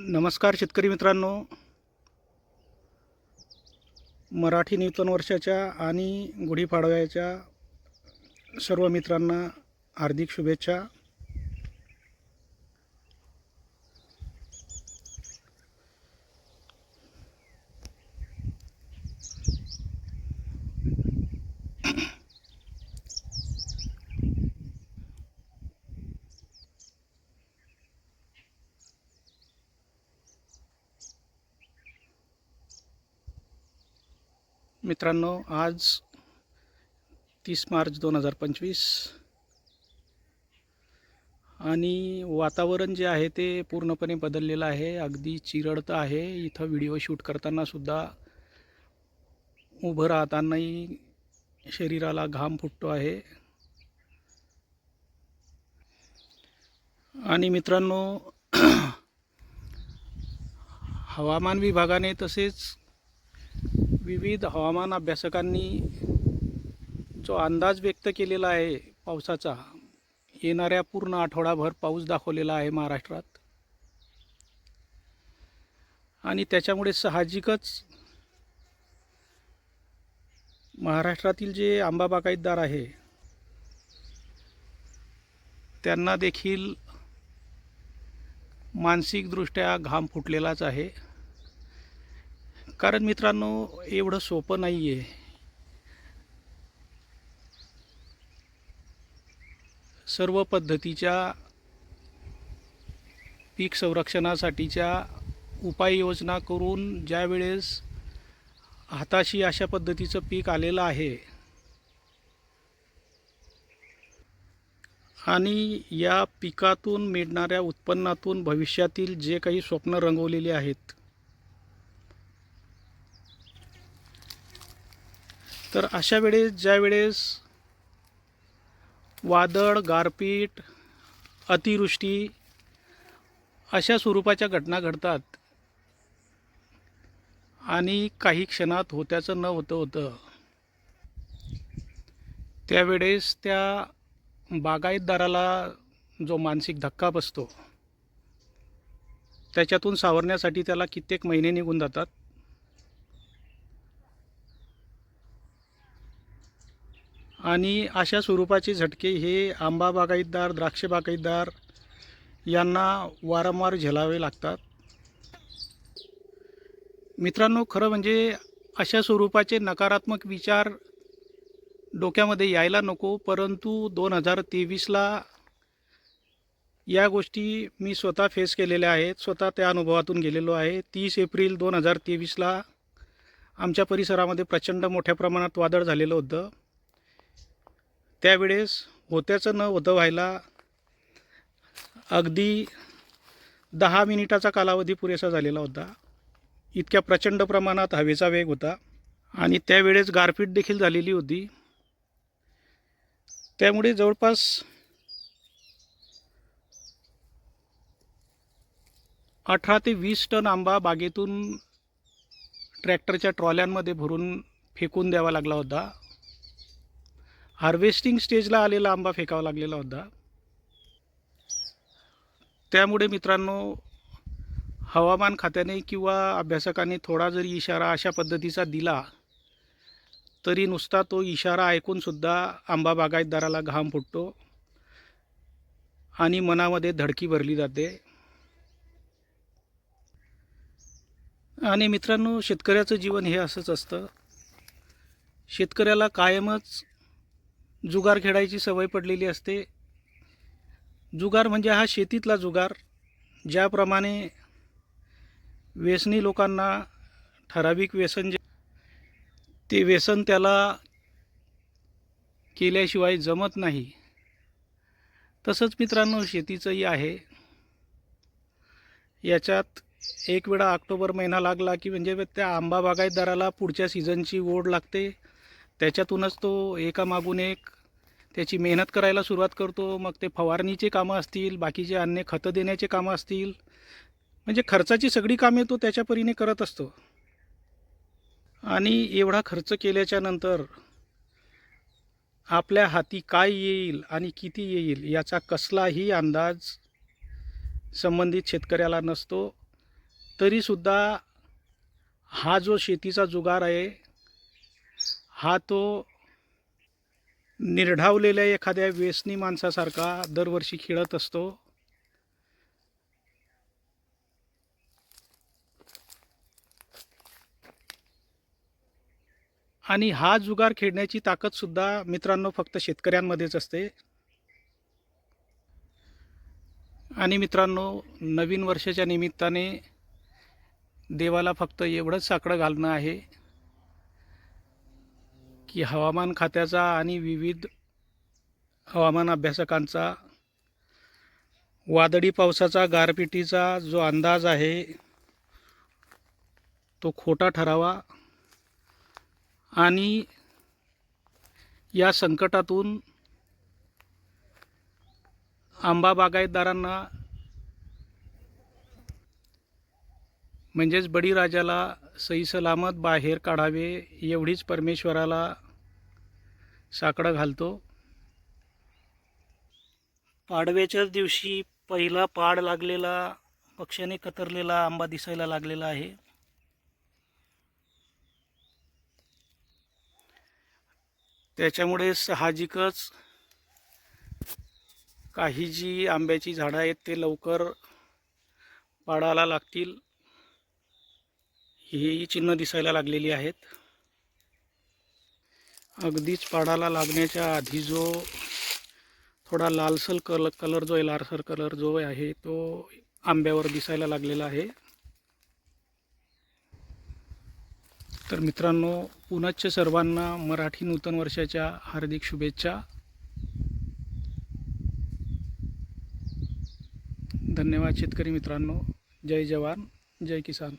नमस्कार शेतकरी मित्रांनो, मराठी नूतन वर्षाच्या आणि गुढीपाडव्याच्या सर्व मित्रांना हार्दिक शुभेच्छा. मित्रांनो, आज 30 मार्च 2025 आणि वातावरण जे आहे ते पूर्णपणे बदललेलं आहे. अगदी चिरडतं आहे. इथं व्हिडिओ शूट करताना सुद्धा उभं राहतानाही शरीराला घाम फुटतो आहे. आणि मित्रांनो, हवामान विभागाने तसेच विविध हवामान अभ्यासकांनी जो अंदाज व्यक्त केलेला आहे पावसाचा, येणाऱ्या पूर्ण आठवडाभर पाऊस दाखवलेला आहे महाराष्ट्रात. आणि त्याच्यामुळे साहजिकच महाराष्ट्रातील जे आंबा बागायतदार आहे त्यांना देखील मानसिकदृष्ट्या घाम फुटलेलाच आहे. कारण मित्रांनो, एवढं सोपं नाही आहे. सर्व पद्धतीच्या पीक संरक्षणासाठीच्या उपाययोजना करून ज्या वेळेस हाताशी अशा पद्धतीचं पीक आलेलं आहे आणि या पिकातून मिळणाऱ्या उत्पन्नातून भविष्यातील जे काही स्वप्न रंगवलेली आहेत, तर अशा वेळेस ज्या वेळेस वादळ, गारपीट, अतिवृष्टी अशा स्वरूपाच्या घटना घडतात आणि काही क्षणात होत्याचं न होतं त्यावेळेस त्या बागायतदाराला जो मानसिक धक्का बसतो त्याच्यातून सावरण्यासाठी त्याला कित्येक महिने निघून जातात. आणि अशा स्वरूपाचे झटके हे आंबा बागायतदार, द्राक्ष बागायतदार यांना वारंवार झेलावे लागतात. मित्रांनो, खरं म्हणजे अशा स्वरूपाचे नकारात्मक विचार डोक्यामध्ये यायला नको, परंतु 2023ला या गोष्टी मी स्वतः फेस केलेल्या आहेत. स्वतः त्या अनुभवातून गेलेलो आहे. 30 एप्रिल 2023ला आमच्या परिसरामध्ये प्रचंड मोठ्या प्रमाणात वादळ झालेलं होतं. त्यावेळेस होत्याचं न होतं व्हायला अगदी 10 मिनिटाचा कालावधी पुरेसा झालेला होता. इतक्या प्रचंड प्रमाणात हवेचा वेग होता आणि त्यावेळेस गारपीट देखील झालेली होती. त्यामुळे जवळपास 18 ते 20 टन आंबा बागेतून ट्रॅक्टरच्या ट्रॉल्यांमध्ये भरून फेकून द्यावा लागला होता. हार्वेस्टिंग स्टेजला आलेला आंबा फेकावा लागलेला होता. त्यामुळे मित्रांनो, हवामान खात्याने किंवा अभ्यासकांनी थोडा जरी इशारा अशा पद्धतीचा दिला तरी नुसता तो इशारा ऐकूनसुद्धा आंबा बागायतदाराला घाम फुटतो आणि मनामध्ये धडकी भरली जाते. आणि मित्रांनो, शेतकऱ्याचं जीवन हे असंच असतं. शेतकऱ्याला कायमच जुगार खेळायची सवय पडलेली असते. जुगार म्हणजे हा शेतीतला जुगार. ज्याप्रमाणे व्यसनी लोकांना ठराविक व्यसन ते व्यसन त्याला केल्याशिवाय जमत नाही, तसंच मित्रांनो शेतीचंही आहे. याच्यात एक वेळा ऑक्टोबर महिना लागला की म्हणजे त्या आंबा बागायतदाराला पुढच्या सीझनची ओढ लागते. त्याच्यातूनच तो एकामागून एक त्याची मेहनत करायला सुरुवात करतो. मग ते फवारणीचे कामं असतील, बाकीचे अन्य खतं देण्याचे कामं असतील, म्हणजे खर्चाची सगळी कामे तो त्याच्या परीने करत असतो. आणि एवढा खर्च केल्याच्या नंतर आपल्या हाती काय येईल आणि किती येईल याचा कसलाही अंदाज संबंधित शेतकऱ्याला नसतो. तरीसुद्धा हा जो शेतीचा जुगार आहे हा तो निर्ढावलेल्या एखाद्या व्यसनी माणसासारखा दरवर्षी खेळत असतो. आणि हा जुगार खेळण्याची ताकदसुद्धा मित्रांनो फक्त शेतकऱ्यांमध्येच असते. आणि मित्रांनो, नवीन वर्षाच्या निमित्ताने देवाला फक्त एवढंच साकडं घालणं आहे की हवामान खात्याचा आणि विविध हवामान अभ्यासकांचा वादळी पावसाचा, गारपिटीचा जो अंदाज आहे तो खोटा ठरावा आणि या संकटातून आंबा बागायतदारांना म्हणजेच बळीराजाला सही सलामत बाहेर काढावे एवढीच परमेश्वराला साकडं घालतो. पाडव्याच्याच दिवशी पहिला पाड लागलेला, पक्षाने कतरलेला आंबा दिसायला लागलेला आहे. त्याच्यामुळे साहजिकच काही जी आंब्याची झाडं आहेत ते लवकर पाडाला लागतील ही चिन्ह दिसायला लागलेली आहेत. अगदीच पाडाला लागण्याच्या आधी जो थोडा लालसर कलर जो आहे, लालसर कलर जो आहे तो आंब्यावर दिसायला लागलेला आहे. तर मित्रांनो, पुनश्च सर्वांना मराठी नूतन वर्षाच्या हार्दिक शुभेच्छा. धन्यवाद शेतकरी मित्रांनो. जय जवान, जय किसान.